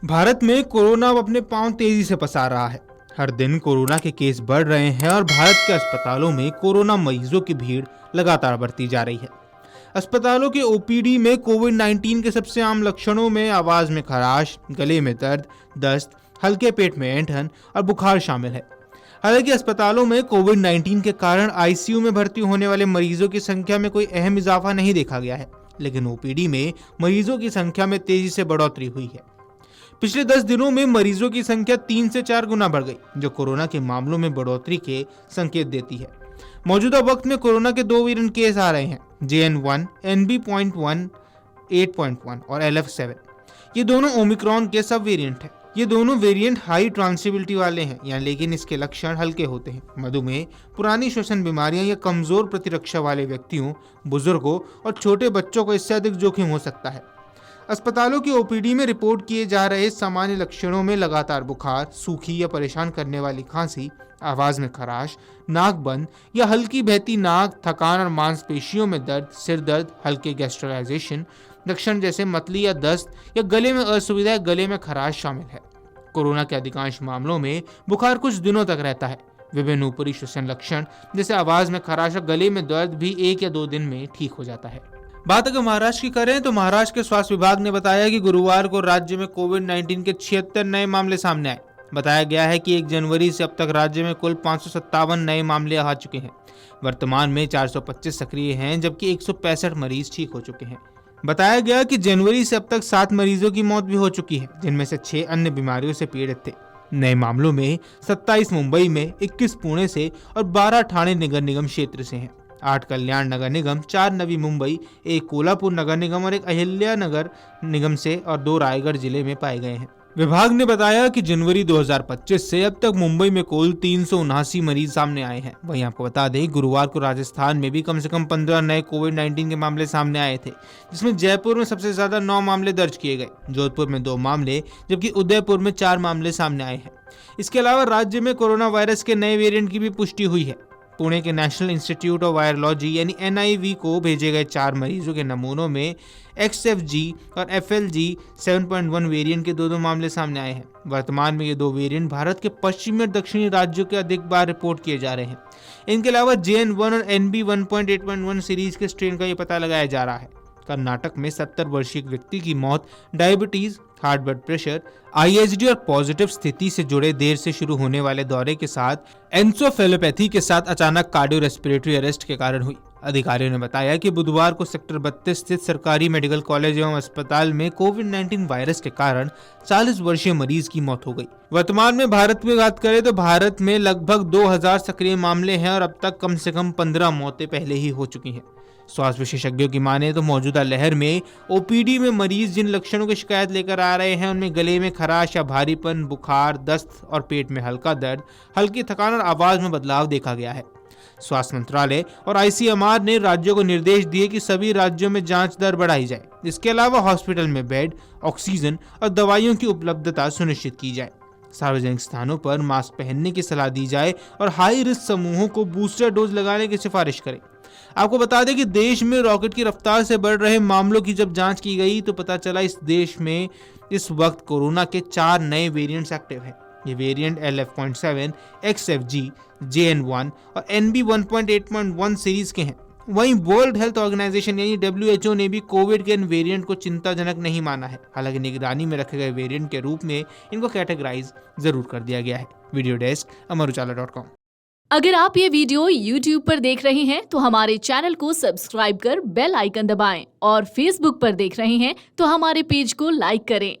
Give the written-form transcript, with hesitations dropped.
भारत में कोरोना अब अपने पांव तेजी से पसार रहा है। हर दिन कोरोना के केस बढ़ रहे हैं और भारत के अस्पतालों में कोरोना मरीजों की भीड़ लगातार बढ़ती जा रही है। अस्पतालों के ओपीडी में कोविड-19 के सबसे आम लक्षणों में आवाज में खराश, गले में दर्द, दस्त, हल्के पेट में ऐंठन और बुखार शामिल है। हालांकि अस्पतालों में कोविड-19 के कारण आईसीयू में भर्ती होने वाले मरीजों की संख्या में कोई अहम इजाफा नहीं देखा गया है, लेकिन ओपीडी में मरीजों की संख्या में तेजी से बढ़ोतरी हुई है। पिछले 10 दिनों में मरीजों की संख्या 3 से 4 गुना बढ़ गई, जो कोरोना के मामलों में बढ़ोतरी के संकेत देती है। मौजूदा वक्त में कोरोना के 2 वेरिएंट केस आ रहे हैं, JN1, NB.1, 8.1 और LF7। ये दोनों ओमिक्रॉन के सब वेरिएंट हैं। ये दोनों वेरिएंट हाई ट्रांसमिसिबिलिटी वाले हैं, लेकिन इसके लक्षण हल्के होते हैं। मधुमेह, पुरानी श्वसन बीमारियां या कमजोर प्रतिरक्षा वाले व्यक्तियों, बुजुर्गों और छोटे बच्चों को इससे अधिक जोखिम हो सकता है। अस्पतालों की ओपीडी में रिपोर्ट किए जा रहे सामान्य लक्षणों में लगातार बुखार, सूखी या परेशान करने वाली खांसी, आवाज में खराश, नाक बंद या हल्की बहती नाक, थकान और मांसपेशियों में दर्द, सिर दर्द, हल्के गैस्ट्राइजेशन लक्षण जैसे मतली या दस्त या गले में असुविधा या गले में खराश शामिल है। कोरोना के अधिकांश मामलों में बुखार कुछ दिनों तक रहता है। विभिन्न ऊपरी श्वसन लक्षण जैसे आवाज में खराश और गले में दर्द भी 1 या 2 दिन में ठीक हो जाता है। बात अगर महाराष्ट्र की करें तो महाराष्ट्र के स्वास्थ्य विभाग ने बताया कि गुरुवार को राज्य में कोविड-19 के 76 नए मामले सामने आए। बताया गया है कि 1 जनवरी से अब तक राज्य में कुल 557 नए मामले आ चुके हैं। वर्तमान में 425 सक्रिय हैं, जबकि 165 मरीज ठीक हो चुके हैं। बताया गया कि जनवरी से अब तक 7 मरीजों की मौत भी हो चुकी है, जिनमें से 6 अन्य बीमारियों से पीड़ित थे। नए मामलों में 27 मुंबई में, 21 पुणे से और 12 ठाणे नगर निगम क्षेत्र से हैं। 8 कल्याण नगर निगम, 4 नवी मुंबई, 1 कोल्हापुर नगर निगम और 1 अहिल्या नगर निगम से और 2 रायगढ़ जिले में पाए गए हैं। विभाग ने बताया कि जनवरी 2025 से अब तक मुंबई में कुल 379 मरीज सामने आए हैं। वहीं आपको बता दें, गुरुवार को राजस्थान में भी कम से कम 15 नए कोविड-19 के मामले सामने आए थे, जिसमें जयपुर में सबसे ज्यादा 9 मामले दर्ज किए गए, जोधपुर में 2 मामले जबकि उदयपुर में 4 मामले सामने आए हैं। इसके अलावा राज्य में कोरोना वायरस के नए वेरिएंट की भी पुष्टि हुई है। पुणे के national institute of virology NIV को भेजे गए 4 मरीजों के नमूनों में XFG और FLG 7.1 वेरिएंट के 2 मामले सामने आए हैं। वर्तमान में ये 2 वेरिएंट भारत के पश्चिमी और दक्षिणी राज्यों के अधिक बार रिपोर्ट किए जा रहे हैं। इनके अलावा JN1 और NB.1.8.1 सीरीज के स्ट्रेन का ये पता लगाया जा रहा है। कर्नाटक में 70 वर्षीय व्यक्ति की मौत diabetes, heart blood pressure, IHD और पॉजिटिव स्थिति से जुड़े देर से शुरू होने वाले दौरे के साथ एंसोफेलोपैथी के साथ अचानक कार्डियो रेस्पिरेटरी अरेस्ट के कारण हुई। अधिकारियों ने बताया कि बुधवार को सेक्टर 32 स्थित सरकारी मेडिकल कॉलेज एवं अस्पताल में कोविड-19 वायरस के कारण 40 वर्षीय मरीज की मौत हो गई। वर्तमान में भारत में बात करें तो भारत में लगभग 2000 सक्रिय मामले हैं और अब तक कम से कम 15 मौतें पहले ही हो चुकी हैं। स्वास्थ्य विशेषज्ञों की माने तो मौजूदा लहर में ओपीडी में मरीज जिन लक्षणों की शिकायत लेकर आ रहे हैं, उनमें गले में खराश या भारीपन, बुखार, दस्त और पेट में हल्का दर्द, हल्की थकान और आवाज में बदलाव देखा गया है। स्वास्थ्य मंत्रालय और ICMR ने राज्यों को निर्देश दिए कि सभी राज्यों में जांच दर बढ़ाई जाए। इसके अलावा हॉस्पिटल में बेड, ऑक्सीजन और दवाइयों की उपलब्धता सुनिश्चित की जाए। सार्वजनिक स्थानों पर मास्क पहनने की सलाह दी जाए और हाई रिस्क समूहों को बूस्टर डोज लगाने की सिफारिश करें। आपको बता दें कि देश में रॉकेट की रफ्तार से बढ़ रहे मामलों की जब जांच की गई तो पता चला इस देश में इस वक्त कोरोना के 4 नए वेरिएंट्स एक्टिव हैं। ये वेरिएंट LF.7, XFG, JN1 और NB.1.8.1 सीरीज के हैं। वहीं वर्ल्ड हेल्थ ऑर्गेनाइजेशन यानी WHO ने भी कोविड के इन वेरिएंट को चिंताजनक नहीं माना है। हालांकि निगरानी में रखे गए वेरिएंट के रूप में इनको कैटेगराइज जरूर कर दिया गया है। Video desk amarujala.com। अगर आप ये वीडियो YouTube पर देख रहे हैं तो हमारे चैनल को सब्सक्राइब कर बेल आइकन दबाएं और Facebook पर देख रहे हैं तो हमारे पेज को लाइक करें।